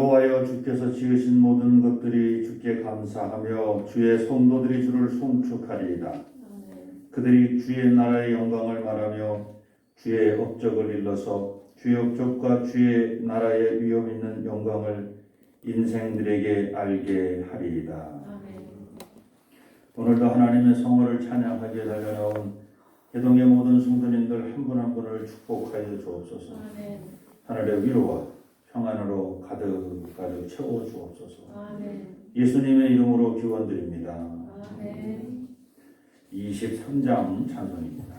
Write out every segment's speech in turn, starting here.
여호와여, 주께서 지으신 모든 것들이 주께 감사하며 주의 성도들이 주를 송축하리이다. 그들이 주의 나라의 영광을 말하며 주의 업적을 일러서 주의 업적과 주의 나라의 위엄 있는 영광을 인생들에게 알게 하리이다. 오늘도 하나님의 성호를 찬양하기에 달려나온 개동의 모든 성도님들 한 분 한 분을 축복하여 주옵소서. 하늘의 위로와 평안으로 가득 채워 주옵소서. 예수님의 이름으로 기원드립니다. 23장 찬송입니다.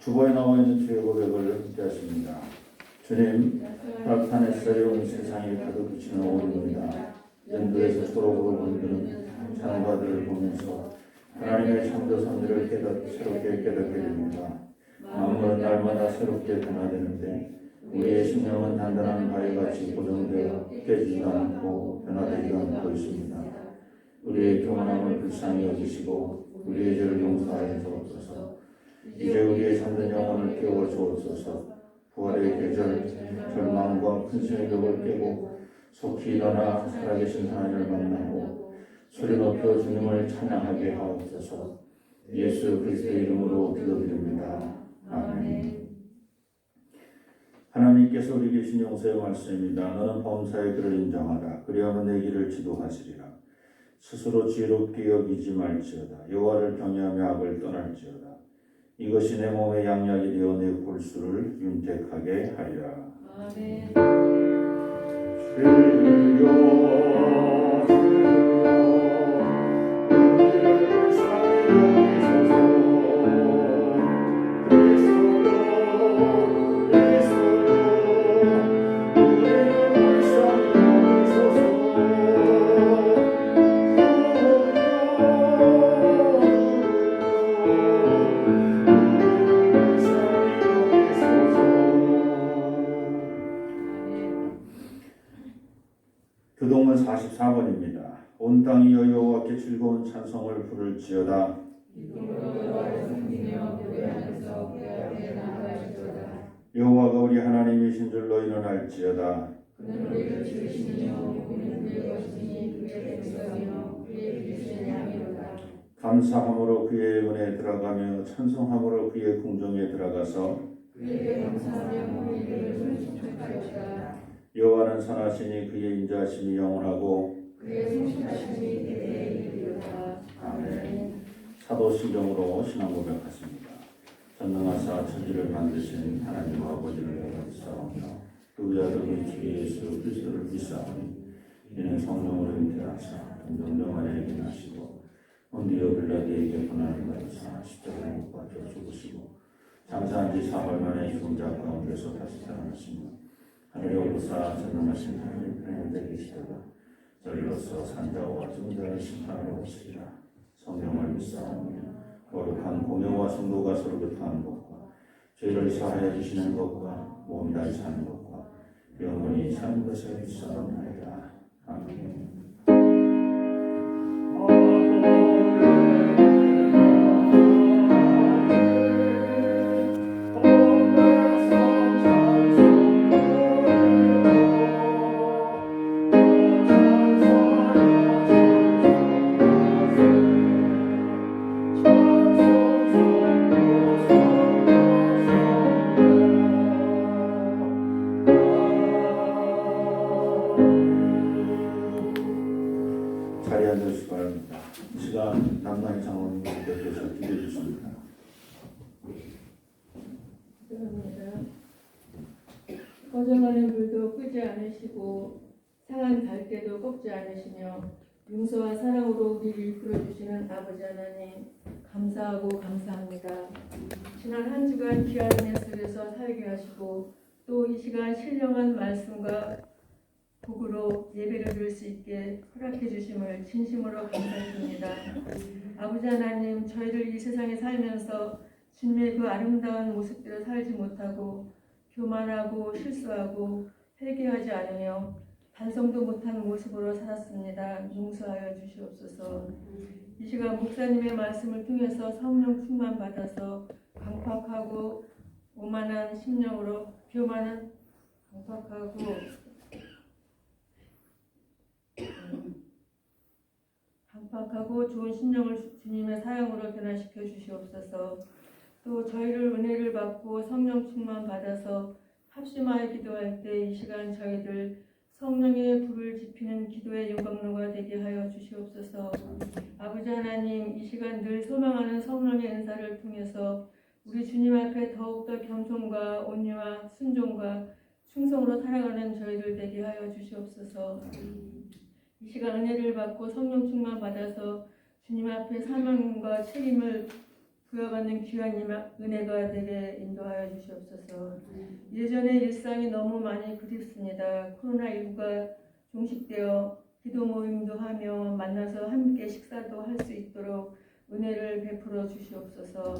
주보에 나와 있는 주의 고백을 함께 하십니다. 주님, 따뜻한 햇살이 온 세상에 가득 비치는 오늘입니다. 연두에서 초록으로 물드는 창과들을 보면서 하나님의 창조 선들을 새롭게 깨닫게 됩니다. 만물은 날마다 새롭게 변화되는데 우리의 심령은 단단한 바위같이 고정되어 깨지지도 않고 변화되지도 않고 있습니다. 우리의 교만함을 불쌍히 여기시고 우리의 죄를 용서하여 주옵소서. 이제 우리의 잠든 영혼을 깨워 주옵소서. 부활의 계절, 절망과 근심의 벽을 깨고 속히 일어나 살아계신 하나님을 만나고 소리 높여 주님을 찬양하게 하옵소서. 예수 그리스도의 이름으로 기도드립니다. 아멘. 하나님께서 우리 계신 용서의 말씀입니다. 너는 범사의 그를 인정하라. 그리하면 내 길을 지도하시리라. 스스로 지혜롭게 여기지 말지어다. 여호와를 경외하며 악을 떠날지어다. 이것이 내 몸의 양약이 되어 내 골수를 윤택하게 하리라. 아멘. 교동은 44번입니다. 온 땅이여 여호와께 즐거운 찬송을 부를지어다. 여호와가 우리 하나님이신 줄 너희는 알지어다. 감사함으로 그의 은혜에 들어가며 찬송함으로 그의 궁정에 들어가서 여호와는 선하시니 그의 인자하심이 영원하고 그의 성실하심이 대대에 이르리로다. 아멘. 사도신경으로 신앙 고백하십니다. 전능하사 천지를 만드신 하나님 아버지를 고백하오며 그 위아들 우리 주 예수 그리스도를 믿사오니 이는 성령으로 잉태하사 동정녀 마리아에게 나시고 본디오 빌라도에게 고난을 받으사 십자가에 못 박혀 죽으시고 장사한 지 사흘 만에 죽은 자 가운데서 다시 살아나시며 하늘에 오르사 전능하신 하나님 편에 계시다가 저리로서 산자와 죽은 자를 심판하러 오시리라. 성령을 믿사오며 거룩한 공예와 성도가 서로 교통하는 것과 죄를 사하여 주시는 것과 몸이 다시 사는 것과 영원히 사는 것을 믿사옵나이다. 아멘. 자리에 앉으시기 바랍니다. 이 시간 남나희 장로님 곁에서 기도해 주십니다. 꺼져가는 불도 끄지 않으시고 상한 갈대도 꺾지 않으시며 용서와 사랑으로 우리를 이끌어주시는 아버지 하나님 감사하고 감사합니다. 지난 한 주간 귀한 은혜 속에서 살게 하시고 또 이 시간 신령한 말씀과 복으로 예배를 드릴 수 있게 허락해 주심을 진심으로 감사드립니다. 아버지 하나님, 저희를 이 세상에 살면서 주님의 그 아름다운 모습대로 살지 못하고 교만하고 실수하고 회개하지 않으며 반성도 못한 모습으로 살았습니다. 용서하여 주시옵소서. 이 시간 목사님의 말씀을 통해서 성령 충만 받아서 강팍하고 오만한 심령으로 교만한 강팍하고 강팍하고 좋은 심령을 주님의 사랑으로 변화시켜 주시옵소서. 또 저희를 은혜를 받고 성령 충만 받아서 합심하여 기도할 때 이 시간 저희들 성령의 불을 지피는 기도의 영광로가 되게 하여 주시옵소서. 아버지 하나님, 이 시간 늘 소망하는 성령의 은사를 통해서 우리 주님 앞에 더욱더 겸손과 온유와 순종과 충성으로 살아가는 저희들 되게 하여 주시옵소서. 이 시간 은혜를 받고 성령 충만 받아서 주님 앞에 사명과 책임을 부여받는 귀한 은혜가 되게 인도하여 주시옵소서. 예전의 일상이 너무 많이 그립습니다. 코로나19가 종식되어 기도 모임도 하며 만나서 함께 식사도 할 수 있도록 은혜를 베풀어 주시옵소서.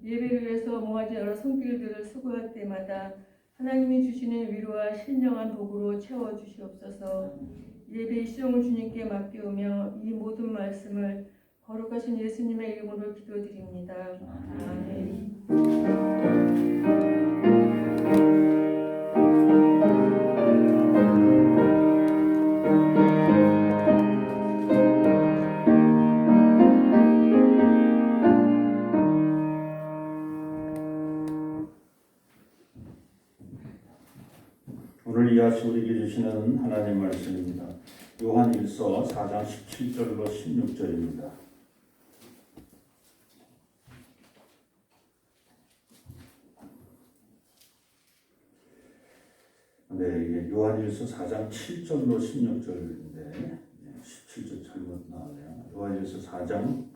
예배를 위해서 모아진 여러 손길들을 수고할 때마다 하나님이 주시는 위로와 신령한 복으로 채워 주시옵소서. 예배의 시종을 주님께 맡기오며 이 모든 말씀을 거룩하신 예수님의 이름으로 기도드립니다. 아멘. 오늘 이 아침 우리에게 주시는 하나님 말씀입니다. 요한일서 4장 17절로 16절입니다. 네, 이게 요한일서 4장 7절로 16절인데 17절 잘못 나왔네요. 요한일서 4장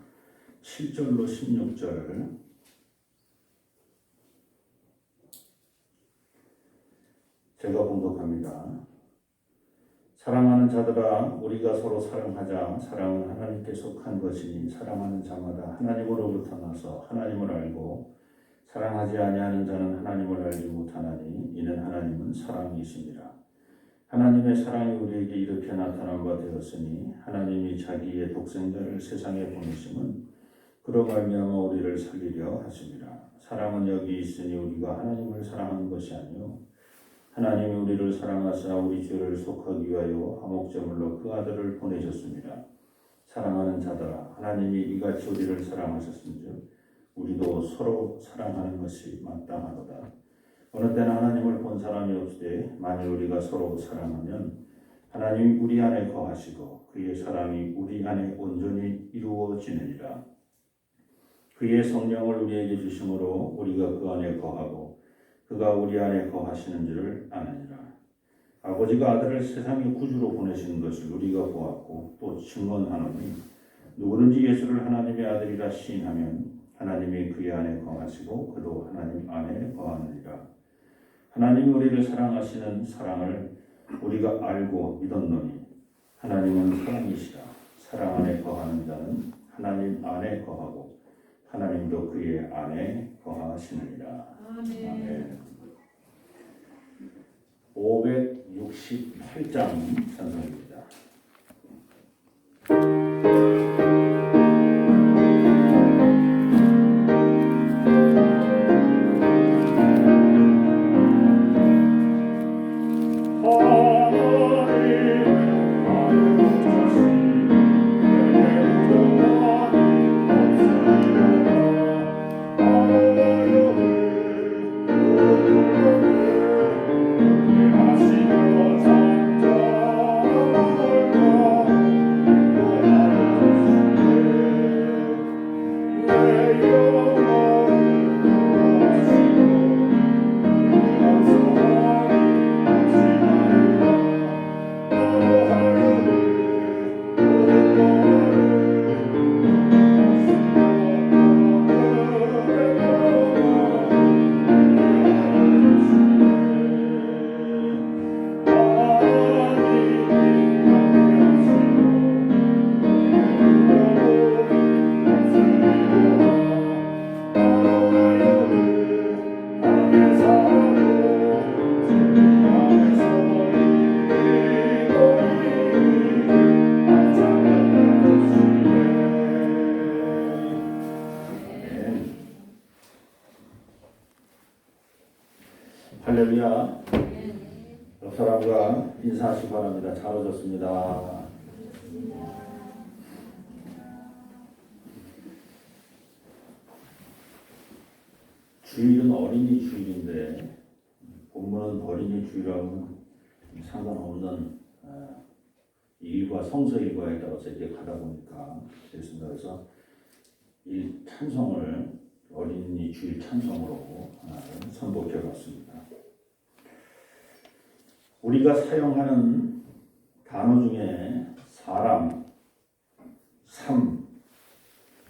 7절로 16절. 제가 봉독합니다. 사랑하는 자들아, 우리가 서로 사랑하자. 사랑은 하나님께 속한 것이니 사랑하는 자마다 하나님으로부터 나서 하나님을 알고 사랑하지 아니하는 자는 하나님을 알지 못하나니 이는 하나님은 사랑이시니라. 하나님의 사랑이 우리에게 이렇게 나타난 바 되었으니 하나님이 자기의 독생자를 세상에 보내심은 그로 말미암아 우리를 살리려 하심이라. 사랑은 여기 있으니 우리가 하나님을 사랑한 것이 아니요 하나님이 우리를 사랑하사 우리 죄를 속하기 위하여 화목제물로 그 아들을 보내셨습니다. 사랑하는 자들아, 하나님이 이같이 우리를 사랑하셨은즉 우리도 서로 사랑하는 것이 마땅하도다. 어느 때는 하나님을 본 사람이 없으되 만일 우리가 서로 사랑하면 하나님이 우리 안에 거하시고 그의 사랑이 우리 안에 온전히 이루어지느니라. 그의 성령을 우리에게 주심으로 우리가 그 안에 거하고 그가 우리 안에 거하시는 줄을 아느니라. 아버지가 아들을 세상의 구주로 보내신 것을 우리가 보았고 또 증언하노니 누구든지 예수를 하나님의 아들이라 시인하면 하나님이 그의 안에 거하시고 그도 하나님 안에 거하느니라. 하나님이 우리를 사랑하시는 사랑을 우리가 알고 믿었노니 하나님은 사랑이시라. 사랑 안에 거하는 자는 하나님 안에 거하고 하나님도 그의 안에 거하시느니라. 아멘. 568장 찬송입니다. 하시는 것 잘 오셨습니다. 주일은 어린이 주일인데 본문은 어린이 주일하고는 상관없는 일과 성서 일과에 따라서 이렇게 가다 보니까 됐습니다. 그래서 이 찬송을 어린이 주일 찬송으로 선곡해 봤습니다. 우리가 사용하는 단어 중에 사람, 삶,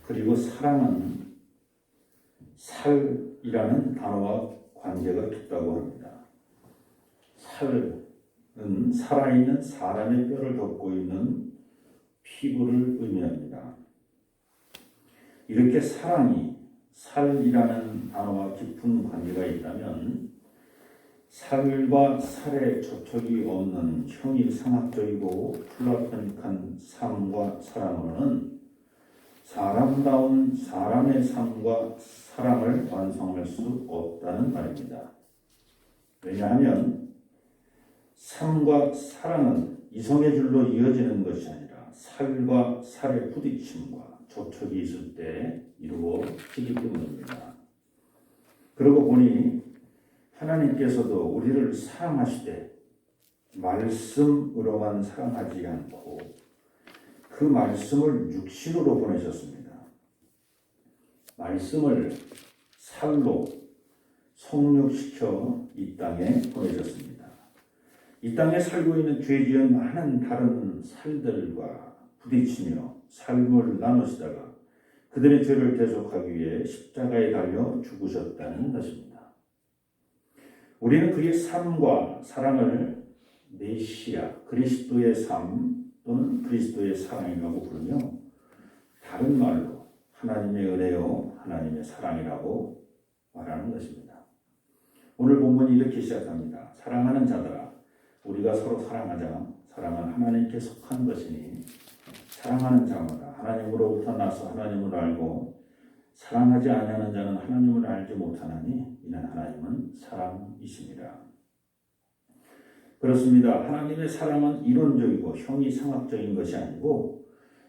그리고 사랑은 살이라는 단어와 관계가 깊다고 합니다. 살은 살아있는 사람의 뼈를 덮고 있는 피부를 의미합니다. 이렇게 사랑이 살이라는 단어와 깊은 관계가 있다면 살과 살의 접촉이 없는 형이상학적이고 플라토닉한 삶과 사랑으로는 사람다운 사람의 삶과 사랑을 완성할 수 없다는 말입니다. 왜냐하면 삶과 사랑은 이성의 줄로 이어지는 것이 아니라 살과 살의 부딪힘과 접촉이 있을 때 이루어지기 때문입니다. 그러고 보니 하나님께서도 우리를 사랑하시되 말씀으로만 사랑하지 않고 그 말씀을 육신으로 보내셨습니다. 말씀을 살로 성육시켜 이 땅에 보내셨습니다. 이 땅에 살고 있는 죄지은 많은 다른 살들과 부딪히며 삶을 나누시다가 그들의 죄를 대속하기 위해 십자가에 달려 죽으셨다는 것입니다. 우리는 그의 삶과 사랑을 메시아, 그리스도의 삶 또는 그리스도의 사랑이라고 부르며 다른 말로 하나님의 은혜요 하나님의 사랑이라고 말하는 것입니다. 오늘 본문이 이렇게 시작합니다. 사랑하는 자들아 우리가 서로 사랑하자. 사랑은 하나님께 속한 것이니 사랑하는 자마다 하나님으로부터 나서 하나님을 알고 사랑하지 아니하는 자는 하나님을 알지 못하나니 이는 하나님은 사랑이시니라. 그렇습니다. 하나님의 사랑은 이론적이고 형이상학적인 것이 아니고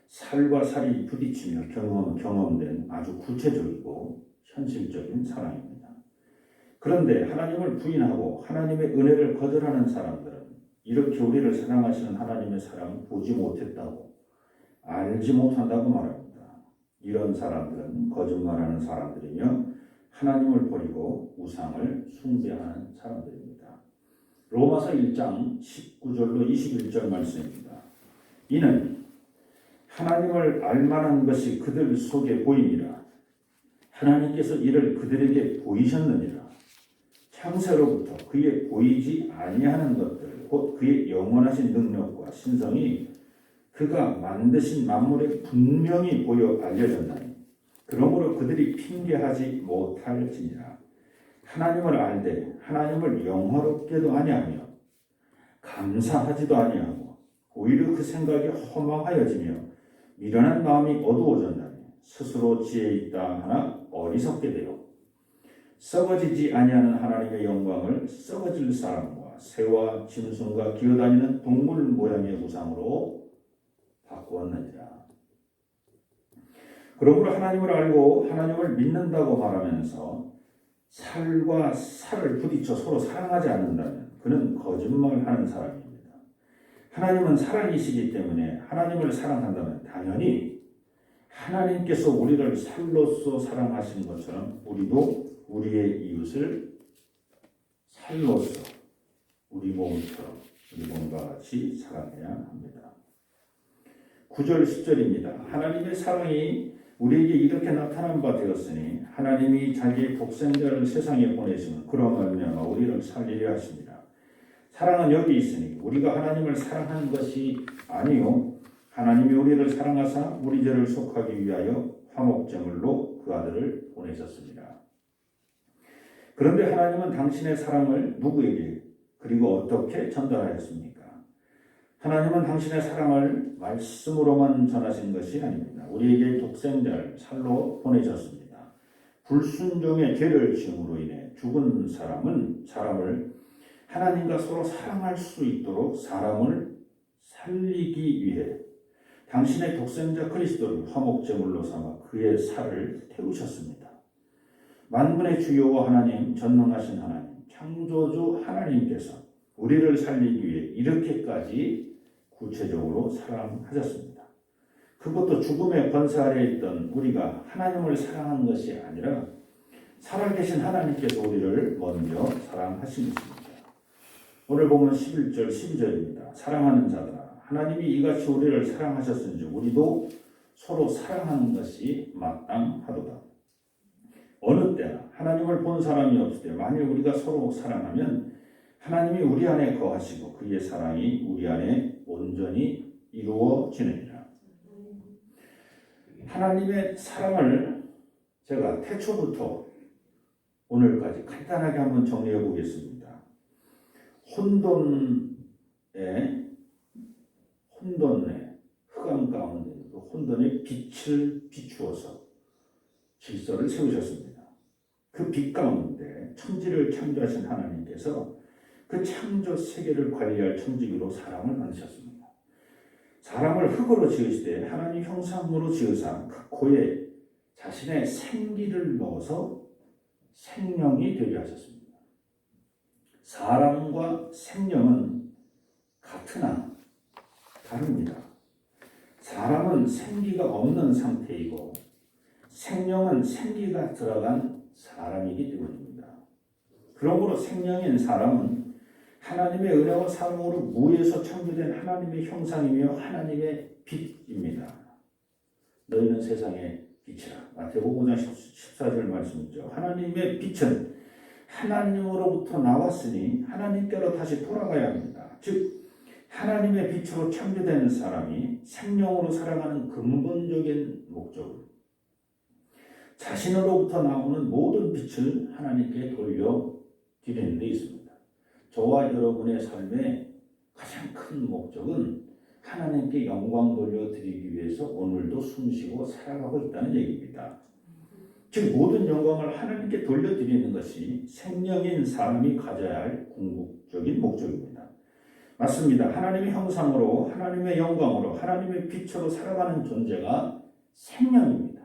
살과 살이 부딪히며 경험된 아주 구체적이고 현실적인 사랑입니다. 그런데 하나님을 부인하고 하나님의 은혜를 거절하는 사람들은 이렇게 우리를 사랑하시는 하나님의 사랑을 보지 못했다고 알지 못한다고 말합니다. 이런 사람들은 거짓말하는 사람들이며 하나님을 버리고 우상을 숭배하는 사람들입니다. 로마서 1장 19절로 21절 말씀입니다. 이는 하나님을 알만한 것이 그들 속에 보이니라. 하나님께서 이를 그들에게 보이셨느니라. 창세로부터 그의 보이지 아니하는 것들 곧 그의 영원하신 능력과 신성이 그가 만드신 만물에 분명히 보여 알려졌나니 그러므로 그들이 핑계하지 못할지니라. 하나님을 알되 하나님을 영화롭게도 아니하며 감사하지도 아니하고 오히려 그 생각이 허망하여지며 미련한 마음이 어두워졌나니 스스로 지혜 있다 하나 어리석게 되어 썩어지지 아니하는 하나님의 영광을 썩어질 사람과 새와 짐승과 기어다니는 동물 모양의 우상으로 바꾸었느니라. 그러므로 하나님을 알고 하나님을 믿는다고 말하면서 살과 살을 부딪혀 서로 사랑하지 않는다면 그는 거짓말하는 사람입니다. 하나님은 사랑이시기 때문에 하나님을 사랑한다면 당연히 하나님께서 우리를 살로서 사랑하신 것처럼 우리도 우리의 이웃을 살로서 우리 몸처럼 우리 몸과 같이 사랑해야 합니다. 9절 10절입니다. 하나님의 사랑이 우리에게 이렇게 나타난 바 되었으니 하나님이 자기의 독생자를 세상에 보내시면 그로 말미암아 우리를 살리려 하십니다. 사랑은 여기 있으니 우리가 하나님을 사랑한 것이 아니요 하나님이 우리를 사랑하사 우리 죄를 속하기 위하여 화목제물로 그 아들을 보내셨습니다. 그런데 하나님은 당신의 사랑을 누구에게 그리고 어떻게 전달하였습니까? 하나님은 당신의 사랑을 말씀으로만 전하신 것이 아닙니다. 우리에게 독생자를 살로 보내셨습니다. 불순종의 죄를 지음으로 인해 죽은 사람을 하나님과 서로 사랑할 수 있도록 사람을 살리기 위해 당신의 독생자 그리스도를 화목제물로 삼아 그의 살을 태우셨습니다. 만군의 주여와 하나님, 전능하신 하나님, 창조주 하나님께서 우리를 살리기 위해 이렇게까지 구체적으로 사랑하셨습니다. 그것도 죽음의 권세 아래에 있던 우리가 하나님을 사랑한 것이 아니라 살아계신 하나님께서 우리를 먼저 사랑하신 것입니다. 오늘 보면 11절, 12절입니다. 사랑하는 자들아, 하나님이 이같이 우리를 사랑하셨은지 우리도 서로 사랑하는 것이 마땅하도다. 어느 때나 하나님을 본 사람이 없을 때 만일 우리가 서로 사랑하면 하나님이 우리 안에 거하시고 그의 사랑이 우리 안에 온전히 이루어지느니라. 하나님의 사랑을 제가 태초부터 오늘까지 간단하게 한번 정리해 보겠습니다. 혼돈의 흑암 가운데 그 혼돈의 빛을 비추어서 질서를 세우셨습니다. 그 빛 가운데 천지를 창조하신 하나님께서 그 창조 세계를 관리할 천지기로 사람을 만드셨습니다. 사람을 흙으로 지으시되 하나님 형상으로 지으사 그 코에 자신의 생기를 넣어서 생명이 되게 하셨습니다. 사람과 생명은 같으나 다릅니다. 사람은 생기가 없는 상태이고 생명은 생기가 들어간 사람이기 때문입니다. 그러므로 생명인 사람은 하나님의 은혜와 사랑으로 무에서 창조된 하나님의 형상이며 하나님의 빛입니다. 너희는 세상의 빛이라. 마태복음 5장 14절 말씀이죠. 하나님의 빛은 하나님으로부터 나왔으니 하나님께로 다시 돌아가야 합니다. 즉 하나님의 빛으로 창조된 사람이 생명으로 살아가는 근본적인 목적은 자신으로부터 나오는 모든 빛을 하나님께 돌려드리는 데 있습니다. 저와 여러분의 삶의 가장 큰 목적은 하나님께 영광 돌려드리기 위해서 오늘도 숨쉬고 살아가고 있다는 얘기입니다. 즉 모든 영광을 하나님께 돌려드리는 것이 생명인 사람이 가져야 할 궁극적인 목적입니다. 맞습니다. 하나님의 형상으로 하나님의 영광으로 하나님의 빛으로 살아가는 존재가 생명입니다.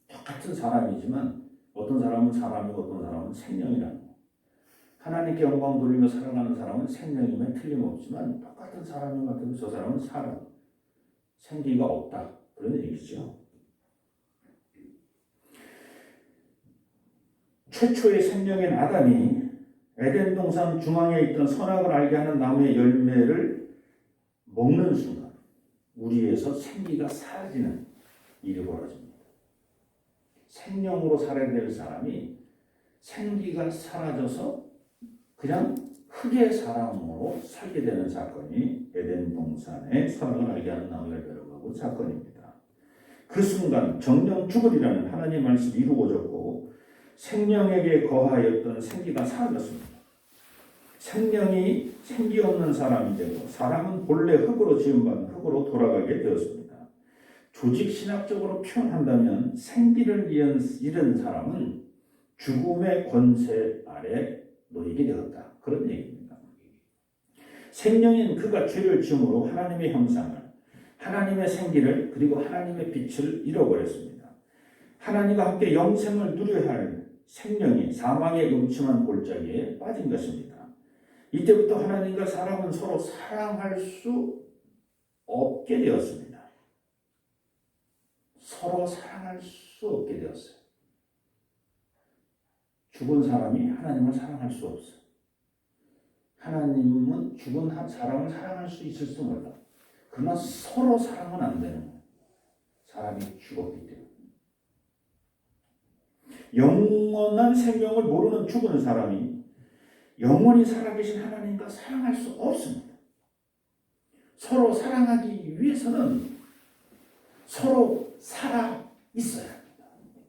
똑같은 사람이지만 어떤 사람은 사람이고 어떤 사람은 생명이라는 거예요. 하나님께 영광 돌리며 살아가는 사람은 생명이면 틀림없지만 똑같은 사람인 것 같으면 저 사람은 사람, 생기가 없다. 그런 얘기죠. 최초의 생명인 아담이 에덴 동산 중앙에 있던 선악을 알게 하는 나무의 열매를 먹는 순간 우리에서 생기가 사라지는 일이 벌어집니다. 생명으로 살아야 될 사람이 생기가 사라져서 그냥 흙의 사람으로 살게 되는 사건이 에덴 동산의 선악을 알게 하는 나무의 열매를 먹은 사건입니다. 그 순간 정령 죽으리라는 하나님의 말씀이 이루어졌고 생명에게 거하였던 생기가 사라졌습니다. 생명이 생기 없는 사람이 되고 사람은 본래 흙으로 지음받은 흙으로 돌아가게 되었습니다. 조직신학적으로 표현한다면 생기를 잃은 사람은 죽음의 권세 아래 놓이게 되었다. 그런 얘기입니다. 생명인 그가 죄를 지음으로 하나님의 형상을, 하나님의 생기를 그리고 하나님의 빛을 잃어버렸습니다. 하나님과 함께 영생을 누려야 할 생명이 사망의 음침한 골짜기에 빠진 것입니다. 이때부터 하나님과 사람은 서로 사랑할 수 없게 되었습니다. 서로 사랑할 수 없게 되었어요. 죽은 사람이 하나님을 사랑할 수 없어요. 하나님은 죽은 사람을 사랑할 수 있을지 몰라. 그러나 서로 사랑은 안 되는 거예요. 사람이 죽었기 때문에. 영원한 생명을 모르는 죽은 사람이 영원히 살아계신 하나님과 사랑할 수 없습니다. 서로 사랑하기 위해서는 서로 살아 있어야 합니다.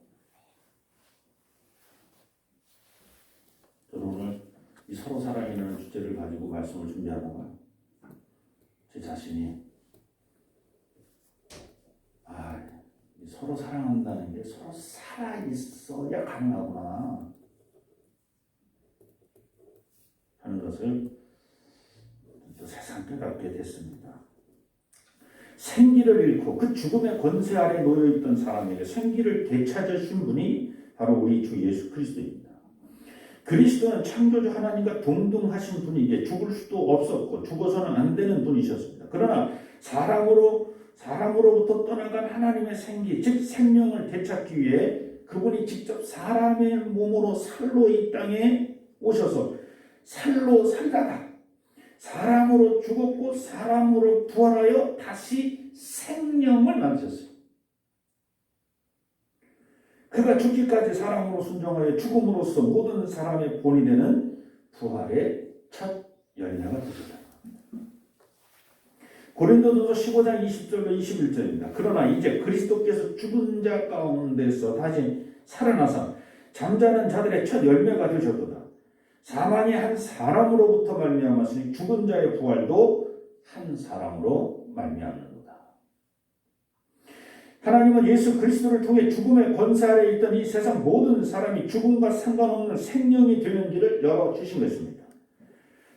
저는 오늘 이 서로 사랑이라는 주제를 가지고 말씀을 준비하다가 제 자신이 서로 사랑한다는 게 서로 살아 있어야 가능하구나 하는 것을 또 새삼 깨닫게 됐습니다. 생기를 잃고 그 죽음의 권세 아래 놓여있던 사람에게 생기를 되찾으신 분이 바로 우리 주 예수 그리스도입니다. 그리스도는 창조주 하나님과 동등하신 분이기에 죽을 수도 없었고 죽어서는 안 되는 분이셨습니다. 그러나 사람으로부터 떠나간 하나님의 생기, 즉 생명을 되찾기 위해 그분이 직접 사람의 몸으로 살로 이 땅에 오셔서 살로 살다가 사람으로 죽었고 사람으로 부활하여 다시 생명을 만드셨어요. 그가 죽기까지 사람으로 순종하여 죽음으로써 모든 사람의 본이 되는 부활의 첫 열매가 되셨다. 고린도전서 15장 20절로 21절입니다. 그러나 이제 그리스도께서 죽은 자 가운데서 다시 살아나사 잠자는 자들의 첫 열매가 되셨도다. 사망이 한 사람으로부터 말미암았으니 죽은 자의 부활도 한 사람으로 말미암는도다. 하나님은 예수 그리스도를 통해 죽음의 권세 아래 있던 이 세상 모든 사람이 죽음과 상관없는 생명이 되는 길을 열어주신 것입니다.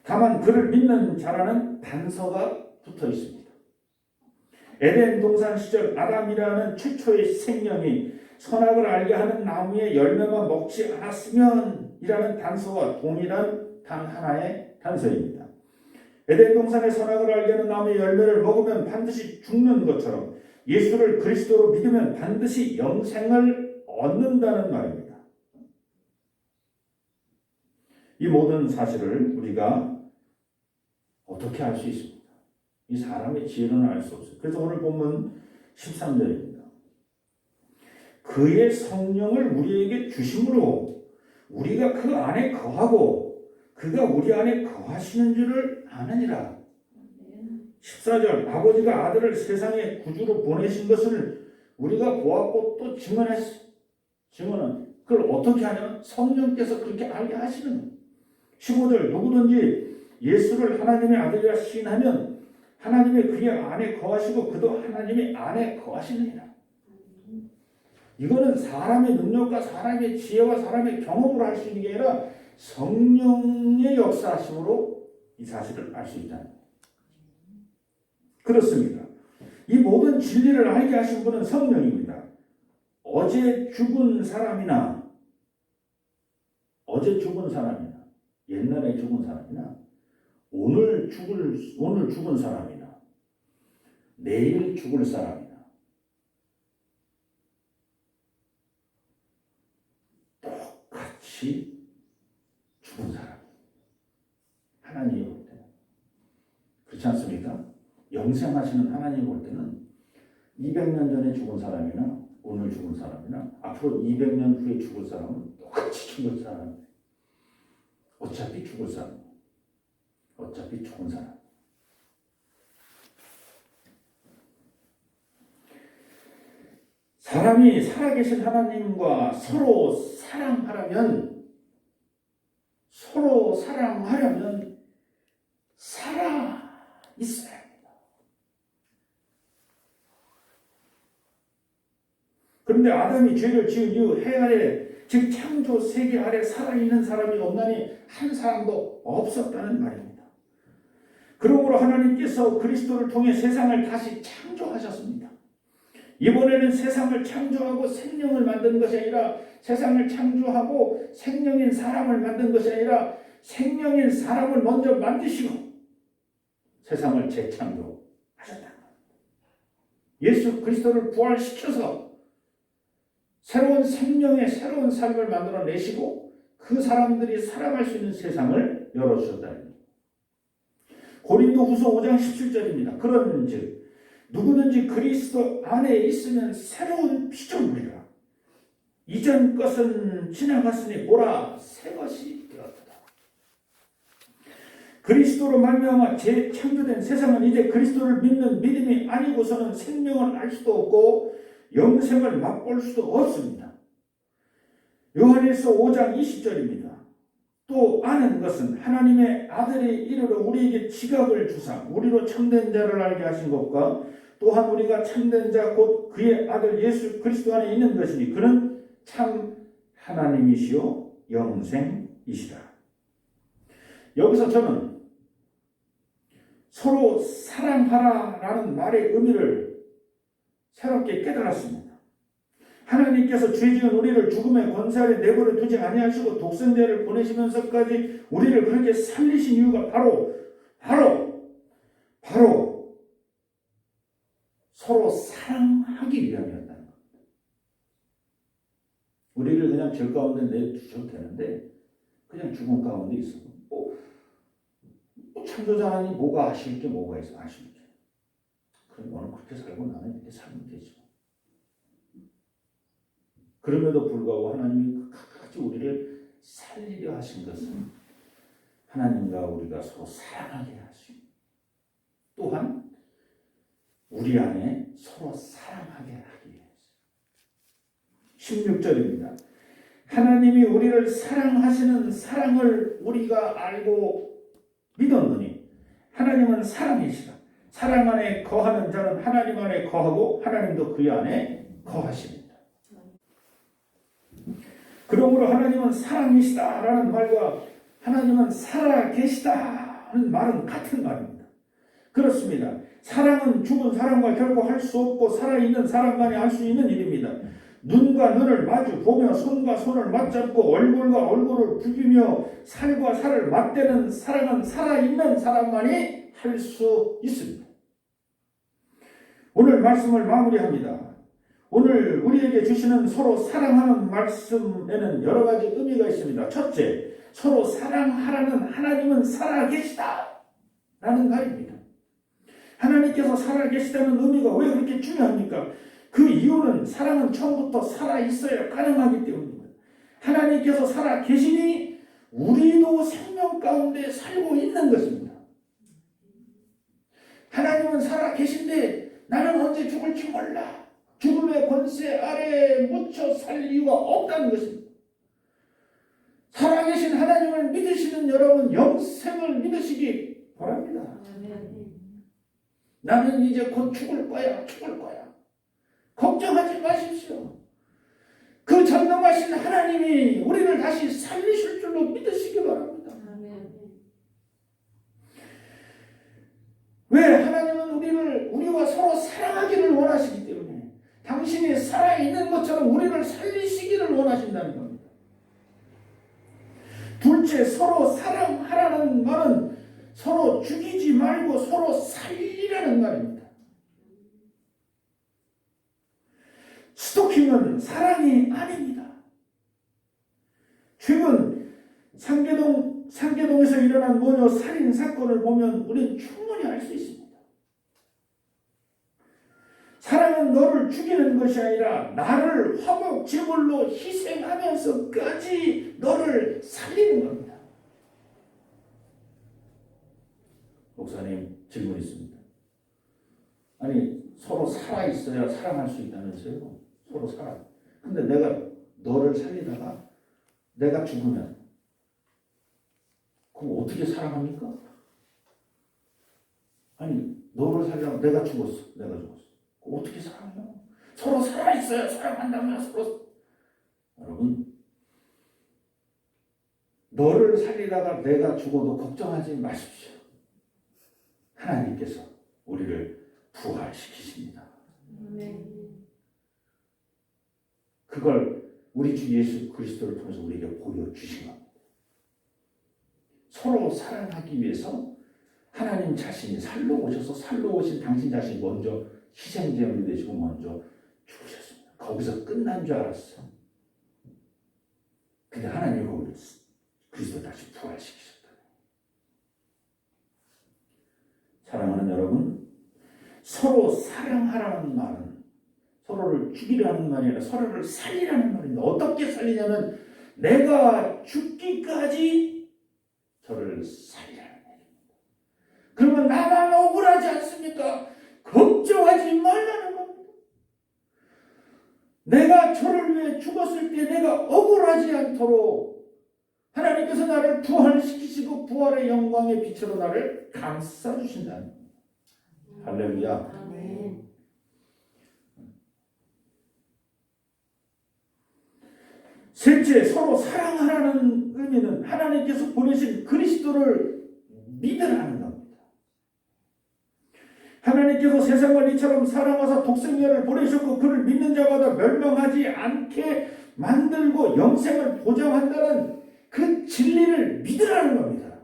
다만 그를 믿는 자라는 단서가 붙어 있습니다. 에덴 동산 시절 아담이라는 최초의 생명이 선악을 알게 하는 나무의 열매만 먹지 않았으면 이라는 단서와 동일한 단 하나의 단서입니다. 에덴 동산의 선악을 알게 하는 나무의 열매를 먹으면 반드시 죽는 것처럼 예수를 그리스도로 믿으면 반드시 영생을 얻는다는 말입니다. 이 모든 사실을 우리가 어떻게 알 수 있습니까? 이 사람의 지혜로는 알 수 없어요. 그래서 오늘 본문 13절입니다. 그의 성령을 우리에게 주심으로 우리가 그 안에 거하고 그가 우리 안에 거하시는 줄을 아느니라. 14절 아버지가 아들을 세상에 구주로 보내신 것을 우리가 보았고 또 증언했어. 증언은 그걸 어떻게 하냐면 성령께서 그렇게 알게 하시는 거예요. 15절 누구든지 예수를 하나님의 아들이라 시인하면 하나님의 그의 안에 거하시고 그도 하나님의 안에 거하시느니라. 이거는 사람의 능력과 사람의 지혜와 사람의 경험으로 할 수 있는 게 아니라 성령의 역사하심으로 이 사실을 알 수 있다는 거예요. 그렇습니다. 이 모든 진리를 알게 하신 분은 성령입니다. 어제 죽은 사람이나 옛날에 죽은 사람이나 오늘 죽은 사람이나 내일 죽을 사람이나 똑같이 죽은 사람. 하나님이 볼 때는 그렇지 않습니까? 영생하시는 하나님이 볼 때는 200년 전에 죽은 사람이나 오늘 죽은 사람이나 앞으로 200년 후에 죽을 사람은 똑같이 죽을 사람. 어차피 죽을 사람. 어차피 죽은 사람. 사람이 살아계신 하나님과 서로 사랑하려면 살아 있어야 합니다. 그런데 아담이 죄를 지은 이후 해 아래 즉 창조 세계 아래 살아있는 사람이 없나니 한 사람도 없었다는 말입니다. 그러므로 하나님께서 그리스도를 통해 세상을 다시 창조하셨습니다. 이번에는 세상을 창조하고 생명을 만든 것이 아니라 세상을 창조하고 생명인 사람을 만든 것이 아니라 생명인 사람을 먼저 만드시고 세상을 재창조하셨다. 예수 그리스도를 부활시켜서 새로운 생명의 새로운 삶을 만들어내시고 그 사람들이 살아갈 수 있는 세상을 열어주셨다는 고린도후서 5장 17절입니다. 그런즉 누구든지 그리스도 안에 있으면 새로운 피조물이라. 이전 것은 지나갔으니 보라 새 것이 되었다. 그리스도로 말미암아 재창조된 세상은 이제 그리스도를 믿는 믿음이 아니고서는 생명을 알 수도 없고 영생을 맛볼 수도 없습니다. 요한일서 5장 20절입니다. 또 아는 것은 하나님의 아들이 이르러 우리에게 지각을 주사 우리로 참된 자를 알게 하신 것과 또한 우리가 참된 자 곧 그의 아들 예수 그리스도 안에 있는 것이니 그는 참 하나님이시요 영생이시라. 여기서 저는 서로 사랑하라라는 말의 의미를 새롭게 깨달았습니다. 하나님께서 죄지은 우리를 죽음의 권세 아래 내버려 두지 아니하시고 독생자를 보내시면서까지 우리를 그렇게 살리신 이유가 바로 서로 사랑하기 위함이었다는 겁니다. 우리를 그냥 죄 가운데 내두셔도 되는데 그냥 죽음 가운데 있어도 창조자니 뭐가 아실 게 뭐가 있어? 아실 게. 그럼 너는 그렇게 살고 나는 이렇게 살면 되지. 그럼에도 불구하고 하나님이 끝까지 우리를 살리려 하신 것은 하나님과 우리가 서로 사랑하게 하시고 또한 우리 안에 서로 사랑하게 하기 위해서. 16절입니다. 하나님이 우리를 사랑하시는 사랑을 우리가 알고 믿었느니 하나님은 사랑이시라. 사랑 안에 거하는 자는 하나님 안에 거하고 하나님도 그 안에 거하십니다. 그러므로 하나님은 사랑이시다라는 말과 하나님은 살아계시다는 말은 같은 말입니다. 그렇습니다. 사랑은 죽은 사람과 결코 할 수 없고 살아있는 사람만이 할 수 있는 일입니다. 눈과 눈을 마주 보며 손과 손을 맞잡고 얼굴과 얼굴을 부비며 살과 살을 맞대는 사랑은 살아있는 사람만이 할 수 있습니다. 오늘 말씀을 마무리합니다. 오늘 우리에게 주시는 서로 사랑하는 말씀에는 여러 가지 의미가 있습니다. 첫째, 서로 사랑하라는 하나님은 살아계시다 라는 말입니다. 하나님께서 살아계시다는 의미가 왜 그렇게 중요합니까? 그 이유는 사랑은 처음부터 살아있어야 가능하기 때문입니다. 하나님께서 살아계시니 우리도 생명 가운데 살고 있는 것입니다. 하나님은 살아계신데 나는 언제 죽을지 몰라. 죽음의 권세 아래에 묻혀 살 이유가 없다는 것입니다. 살아계신 하나님을 믿으시는 여러분 영생을 믿으시기 바랍니다. 나는 이제 곧 죽을 거야. 걱정하지 마십시오. 그 전능하신 하나님이 우리를 다시 살리실 줄로 믿으시기 바랍니다. 왜? 하나님은 우리와 서로 사랑하기를 원하시기 때문에 당신이 살아있는 것처럼 우리를 살리시기를 원하신다는 겁니다. 둘째, 서로 사랑하라는 말은 서로 죽이지 말고 서로 살리라는 말입니다. 스토킹은 사랑이 아닙니다. 최근 상계동에서 일어난 모녀 살인 사건을 보면 우리는 충분히 알 수 있습니다. 사랑은 너를 죽이는 것이 아니라 나를 화목 제물로 희생하면서까지 너를 살리는 겁니다. 목사님, 질문 있습니다. 아니, 서로 살아있어야 사랑할 수 있다면서요? 서로 살아. 근데 내가 너를 살리다가 내가 죽으면 그럼 어떻게 사랑합니까? 아니, 너를 살리다가 내가 죽었어. 어떻게 사랑해요? 서로 살아있어야 사랑한다면 서로. 여러분, 너를 살리다가 내가 죽어도 걱정하지 마십시오. 하나님께서 우리를 부활시키십니다. 그걸 우리 주 예수 그리스도를 통해서 우리에게 보여주신 겁니다. 서로 사랑하기 위해서 하나님 자신이 살로 오신 당신 자신이 먼저 희생제물이 되시고 먼저 죽으셨습니다. 거기서 끝난 줄 알았어. 근데 하나님이 거기를 그리스도 다시 부활시키셨다. 사랑하는 여러분, 서로 사랑하라는 말은 서로를 죽이라는 말이 아니라 서로를 살리라는 말입니다. 어떻게 살리냐면 내가 죽기까지 저를 살리라는 말입니다. 그러면 나만 억울하지 않습니까? 걱정하지 말라는 겁니다. 내가 저를 위해 죽었을 때 내가 억울하지 않도록 하나님께서 나를 부활시키시고 부활의 영광의 빛으로 나를 감싸주신다는 겁니다. 할렐루야. 아멘. 셋째, 서로 사랑하라는 의미는 하나님께서 보내신 그리스도를 믿으라는 겁니다. 하나님께서 세상을 이처럼 사랑하사 독생자를 보내셨고 그를 믿는 자마다 멸망하지 않게 만들고 영생을 보장한다는 그 진리를 믿으라는 겁니다.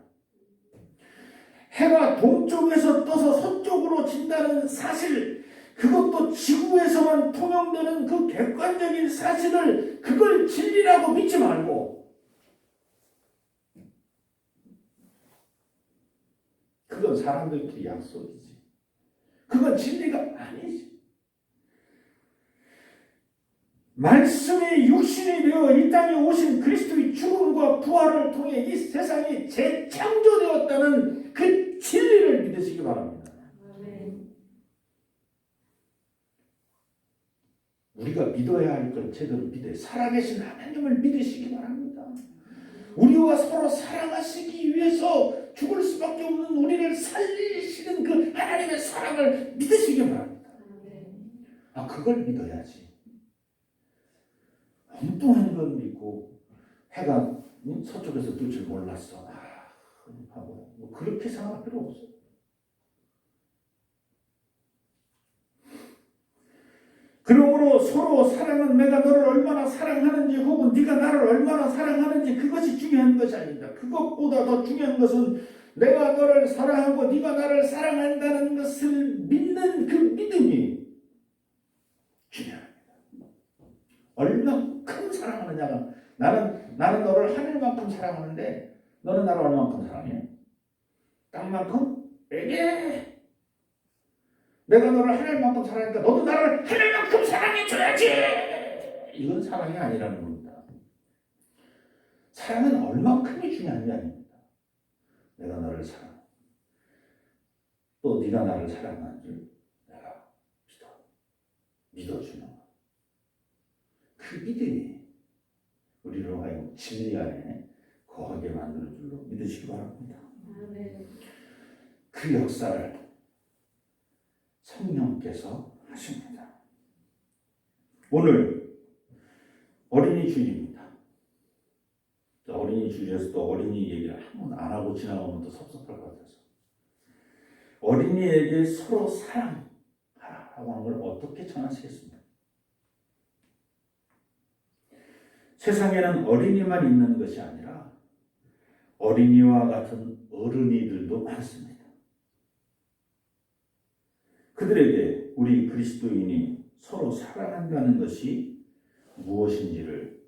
해가 동쪽에서 떠서 서쪽으로 진다는 사실, 그것도 지구에서만 통용되는 그 객관적인 사실을, 그걸 진리라고 믿지 말고 그건 사람들끼리 약속이지, 그건 진리가 아니지. 말씀이 육신이 되어 이 땅에 오신 그리스도의 죽음과 부활을 통해 이 세상이 재창조되었다는 그 진리를 믿으시기 바랍니다. 아멘. 우리가 믿어야 할 걸 제대로 믿어야, 살아계신 하나님을 믿으시기 바랍니다. 우리와 서로 사랑하시기 위해서 죽을 수밖에 없는 우리를 살리시는 그 하나님의 사랑을 믿으시기 바랍니다. 그걸 믿어야지. 엉뚱한 걸 믿고 해가 서쪽에서 뜰 줄 몰랐어 하고 그렇게 생각할 필요 없어. 그러므로 서로 사랑은 내가 너를 얼마나 사랑하는지 혹은 네가 나를 얼마나 사랑하는지 그것이 중요한 것이 아닙니다. 그것보다 더 중요한 것은 내가 너를 사랑하고 네가 나를 사랑한다는 것을 믿는 그 믿음이 중요합니다. 얼마큼 사랑하느냐가, 나는 너를 하늘만큼 사랑하는데 너는 나를 얼마만큼 사랑해? 땅만큼? 에게 내가 너를 하늘만큼 사랑하니까 너도 나를 하늘만큼 사랑해줘야지. 이건 사랑이 아니라는 겁니다. 사랑은 얼마큼이 중요한 게 아닙니다. 내가 너를 사랑해, 또 네가 나를 사랑하는 줄 내가 믿어주는 그 믿음이 우리를 하여금 진리 안에 거하게 만드는 줄로 믿으시기 바랍니다. 그 역사를 성령께서 하십니다. 오늘 어린이 주일입니다. 어린이 주일에서 또 어린이 얘기를 한 번 안 하고 지나가면 또 섭섭할 것 같아서, 어린이에게 서로 사랑하라고 하는 걸 어떻게 전하시겠습니까? 세상에는 어린이만 있는 것이 아니라 어린이와 같은 어른이들도 많습니다. 그들에게 우리 그리스도인이 서로 사랑한다는 것이 무엇인지를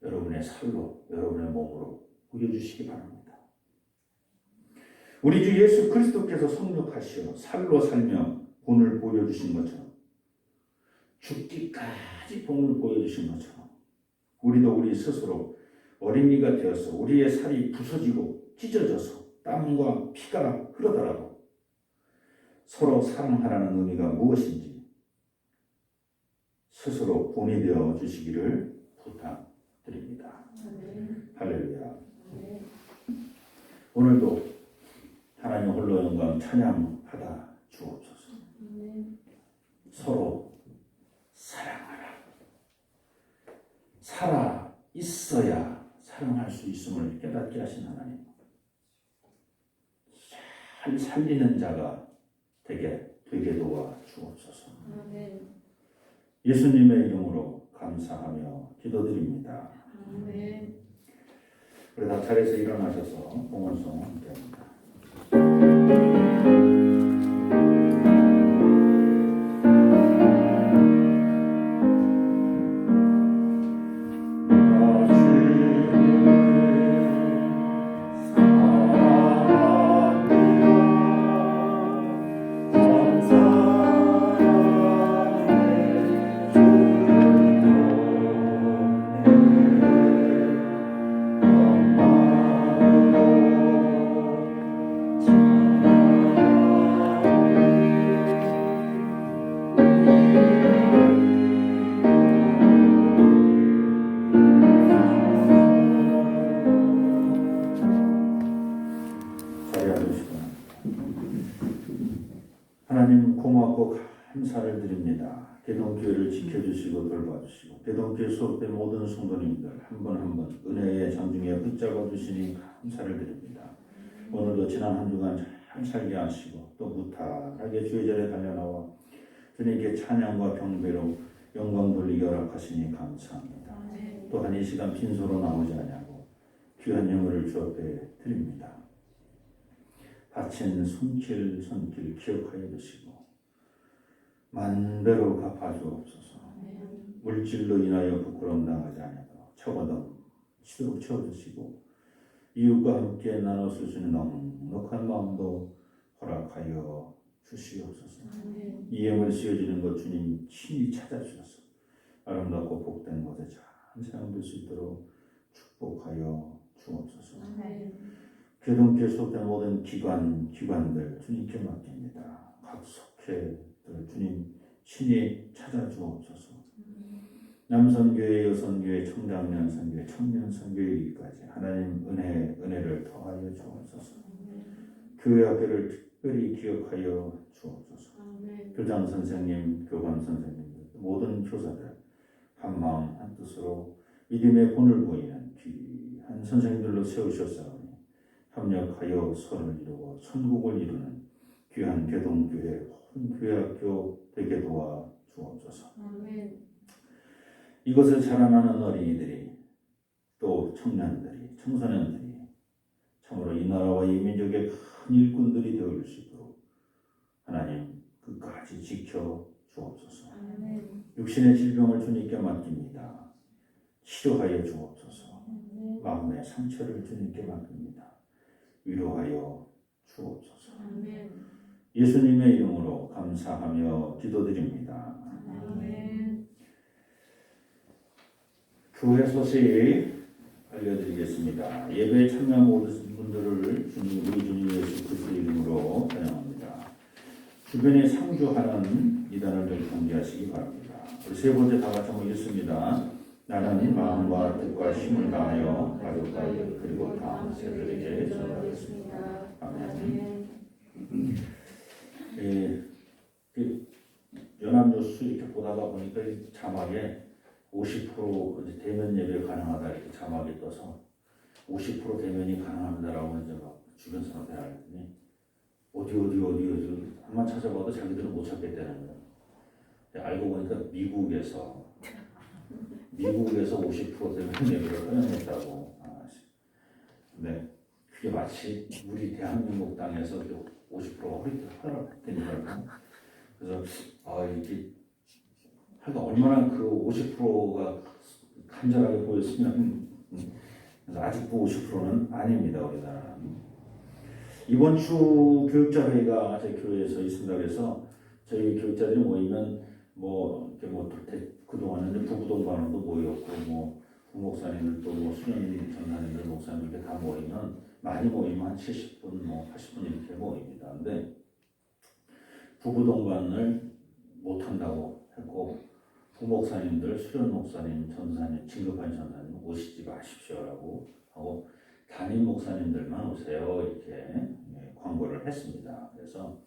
여러분의 살로, 여러분의 몸으로 보여주시기 바랍니다. 우리 주 예수 그리스도께서 성육하시어 살로 살며 본을 보여주신 것처럼, 죽기까지 본을 보여주신 것처럼, 우리도 우리 스스로 어린이가 되어서 우리의 살이 부서지고 찢어져서 땀과 피가 흐르더라도 서로 사랑하라는 의미가 무엇인지 스스로 본이 되어 주시기를 부탁드립니다. 할렐루야. 오늘도 하나님 홀로 영광 찬양하다 주옵소서. 서로 사랑하라. 살아 있어야 사랑할 수 있음을 깨닫게 하신 하나님, 잘 살리는 자가 되게 도와 주옵소서. 예수님의 이름으로 감사하며 기도드립니다. 우리 다 자리에서 일어나셔서 봉헌송 함께합니다. 하나님 고맙고 감사를 드립니다. 대동교회를 지켜주시고 돌봐주시고 대동교회 소속된 모든 성도님들 한 분 한 분 은혜의 장중에 붙잡아 주시니 감사를 드립니다. 오늘도 지난 한 주간 잘 잘 살게 하시고 또 무탈하게 주의 자리에 달려나와 주님께 찬양과 경배로 영광 돌리게 허락하시니 감사합니다. 또한 이 시간 빈소로 나오지 아니하고 귀한 예물을 주 앞에 드립니다. 바친 손길 기억하여 주시고 만배로 갚아주옵소서. 물질로 인하여 부끄러움 당하지 아니하도록 차고넘치도록 채워주시고 이웃과 함께 나눠 쓸 수 있는 넉넉한 마음도 허락하여 주시옵소서. 이 예물 씌워지는 것 주님 친히 찾아주셔서 아름답고 복된 곳에 잘 사용될 수 있도록 축복하여 주옵소서. 교동교에 속된 모든 기관들 주님께 맡깁니다. 각 속회들 주님 친히 찾아주옵소서. 남선교회, 여선교회, 청장년선교회, 청년선교회 이르기까지 하나님 은혜를 더하여 주옵소서. 교회 학교를 특별히 기억하여 주옵소서. 교장 선생님, 교감 선생님들, 모든 교사들 한 마음 한 뜻으로 믿음의 본을 보이는 귀한 선생님들로 세우셨사오니 협력하여 선을 이루고 천국을 이루는 귀한 교동교회, 모든 교회 학교 되게 도와 주옵소서. 이곳에 자라나는 어린이들이 또 청년들이, 청소년들이 참으로 이 나라와 이 민족의 큰 일꾼들이 되어줄 수 있도록 하나님 끝까지 지켜 주옵소서. 육신의 질병을 주님께 맡깁니다. 치료하여 주옵소서. 마음의 상처를 주님께 맡깁니다. 위로하여 주옵소서. 예수님의 이름으로 감사하며 기도드립니다. 교회 소식 알려드리겠습니다. 예배에 참여한 모든 분들을 우리 주님 예수 그리스도 이름으로 환영합니다. 주변에 상주하는 이단을 늘 경계하시기 바랍니다. 우리 세 번째 다 같이 한번 읽습니다. 나는 마음과 뜻과 힘을 다하여 가족과 그리고 다음 세대에게 전하겠습니다. 아멘. 연합뉴스 이렇게 보다가 보니까 자막에 50% 대면 예배 가능하다 이렇게 자막이 떠서 50% 대면이 가능합니다라고 이제 막 주변 사람들 알았더니 어디 한번 찾아봐도 자기들은 못 찾겠다는 거예요. 알고 보니까 미국에서 50% 대면 예배를 허용했다고. 근데 그게 마치 우리 대한민국 땅에서 50%가 허락되니까요. 그래서 이게 하여간 얼마나 그 50%가 간절하게 보였으면 그래서 아직도 50%는 아닙니다. 우리나라는. 이번 주 교육자 회의가 저희 교회에서 있습니다. 그래서 저희 교육자들이 모이면 그동안은 부부동반으로도 모였고 부목사님들도 수련님 전사님들 목사님들 이렇게 다 모이면 많이 모이면 한 70분 80분 이렇게 모입니다. 근데 부부동반을 못한다고 했고 부목사님들, 수련 목사님, 전사님, 진급한 전사님 오시지 마십시오라고 하고 담임 목사님들만 오세요 이렇게 광고를 했습니다. 그래서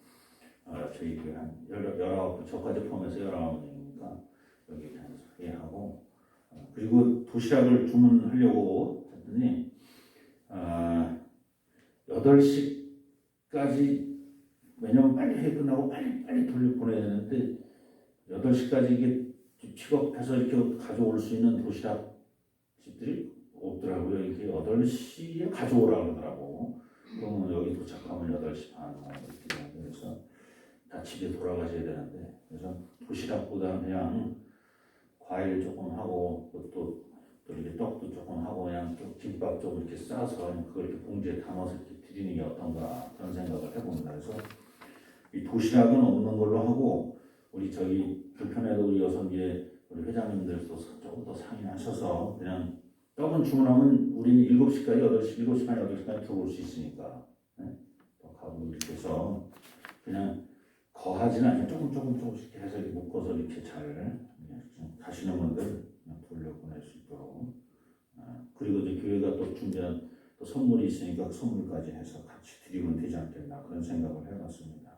저희 교회 한 19, 저까지 포함해서 19명이니까 여기 회의하고 그리고 도시락을 주문하려고 했더니 8시까지 왜냐면 빨리 회의 끝나고 빨리 돌려보내야 되는데 8시까지 이게 픽업해서 이렇게 가져올 수 있는 도시락 집들이 없더라고요. 이렇게 8시에 가져오라고 그러더라고. 그러면 여기 도착하면 8시 반 이렇게 그래서 다 집에 돌아가셔야 되는데 그래서 도시락보다는 그냥 과일 조금 하고 또 이렇게 떡도 조금 하고 그냥 좀 김밥 좀 이렇게 싸서 그냥 그걸 이렇게 봉지에 담아서 이렇게 드리는 게 어떤가 그런 생각을 해봅니다. 그래서 이 도시락은 없는 걸로 하고 우리 불편해도 우리 여성계 우리 회장님들도 조금 더 상의하셔서 그냥 떡은 주문하면 우리는 7시까지 7시 반 8시까지 들어올 수 있으니까 또 가고 이렇게 해서 그냥 거하지는 않게 조금씩 해서 이렇게 묶어서 이렇게 잘 가시는 분들 돌려보낼 수 있도록 그리고 이제 교회가 또 준비한 또 선물이 있으니까 그 선물까지 해서 같이 드리면 되지 않겠나 그런 생각을 해봤습니다.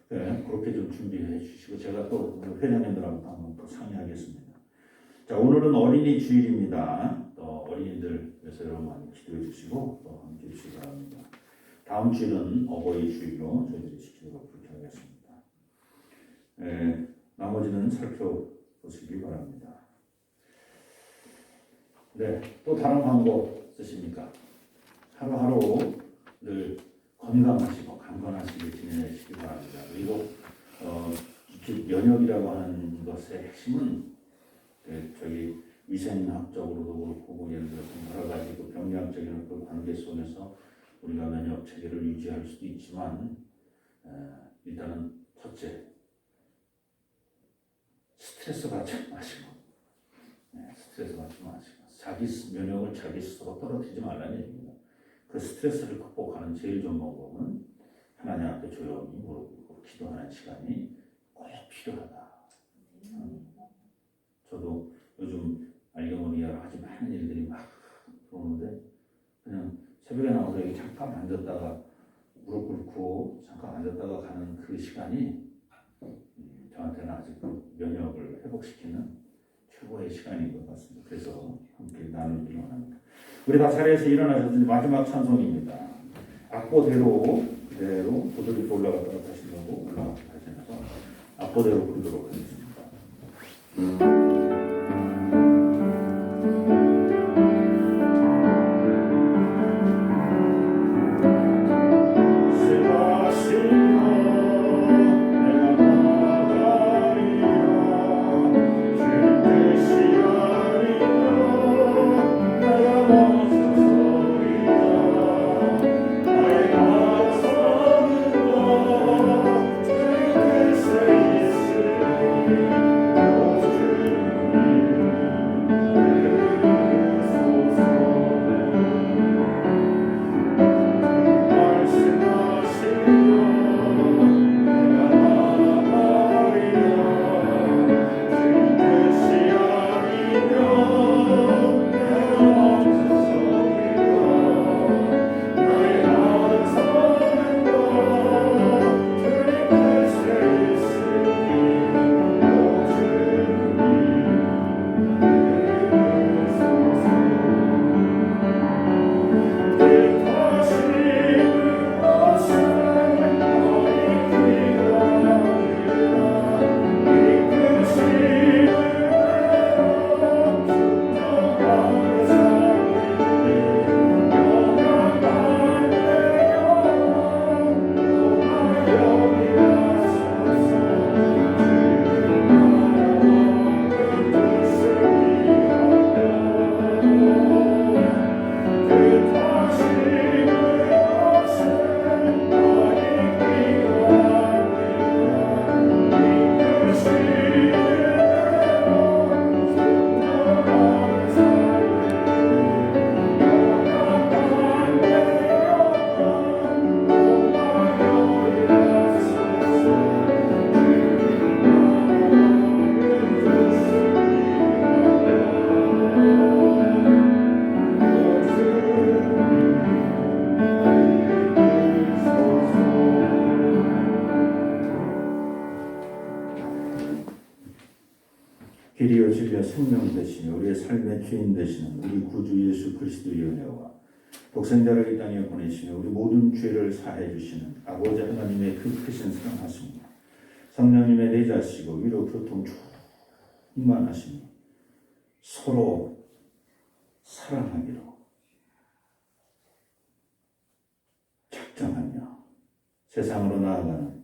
네, 그렇게 좀 준비해 주시고 제가 또 회장님들하고 한번 또 상의하겠습니다. 자, 오늘은 어린이 주일입니다. 또 어린이들 위해서 여러분 많이 기도해 주시고 또 함께 해주시기 바랍니다. 다음 주는 어버이 주일로 저희들이 지키도록 그렇게 하겠습니다. 나머지는 살펴보시기 바랍니다. 네, 또 다른 방법 쓰십니까? 하루하루를 건강하시고 강건하시게 지내시기 바랍니다. 그리고 면역이라고 하는 것의 핵심은 저희 위생학적으로도 그렇고 예를 들어서 여러 가지 병리학적인 그 관계 속에서 우리가 면역 체계를 유지할 수도 있지만 일단은 첫째 스트레스 받지 마시고 스트레스 받지 마시고 자기 면역을 자기 스스로 떨어뜨리지 말라는 얘기입니다. 그 스트레스를 극복하는 제일 좋은 방법은 하나님 앞에 조용히 무릎 꿇고 기도하는 시간이 꼭 필요하다. 저도 요즘 알게 모르게 여러 가지 많은 일들이 막 들어오는데 그냥 새벽에 나와서 여기 잠깐 앉았다가 무릎 꿇고 잠깐 앉았다가 가는 그 시간이 저한테는 아직 면역을 회복시키는 최고의 시간인 것 같습니다. 그래서 함께 나누기를 원합니다. 우리 다 자리에서 일어나셨으니 마지막 찬송입니다. 악보대로 그대로 고드리고 올라갔다가 다시 가고 올라갔다가 다시 가서 악보대로 부르도록 하겠습니다. 길이요 진리요 생명 되시며 우리의 삶의 주인 되시는 우리 구주 예수 그리스도의 은혜와 독생자를 이 땅에 보내시며 우리 모든 죄를 사해 주시는 아버지 하나님의 그 크신 사랑하심과 성령님의 내자시고 위로 교통 충만하시니 서로 사랑하기로 작정하며 세상으로 나아가는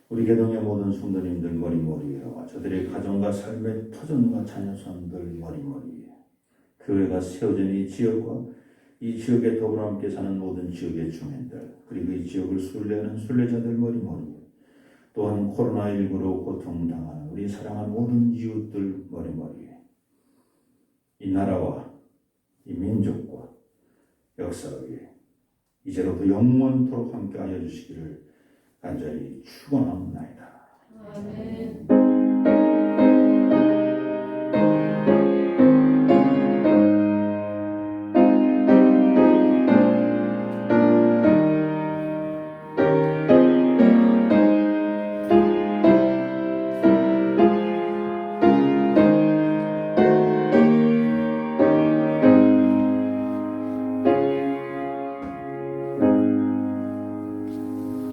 우리 개동의 모든 성도님들 머리머리와 저들의 가정과 삶의 터전과 자녀손들 머리머리에 교회가 세워진 이 지역과 이 지역에 더불어 함께 사는 모든 지역의 주민들 그리고 이 지역을 순례하는 순례자들 머리머리에 또한 코로나19로 고통당하는 우리 사랑하는 모든 이웃들 머리머리에 이 나라와 이 민족과 역사 위에 이제로도 영원토록 함께하여 주시기를 간절히 축원합니다. 아멘.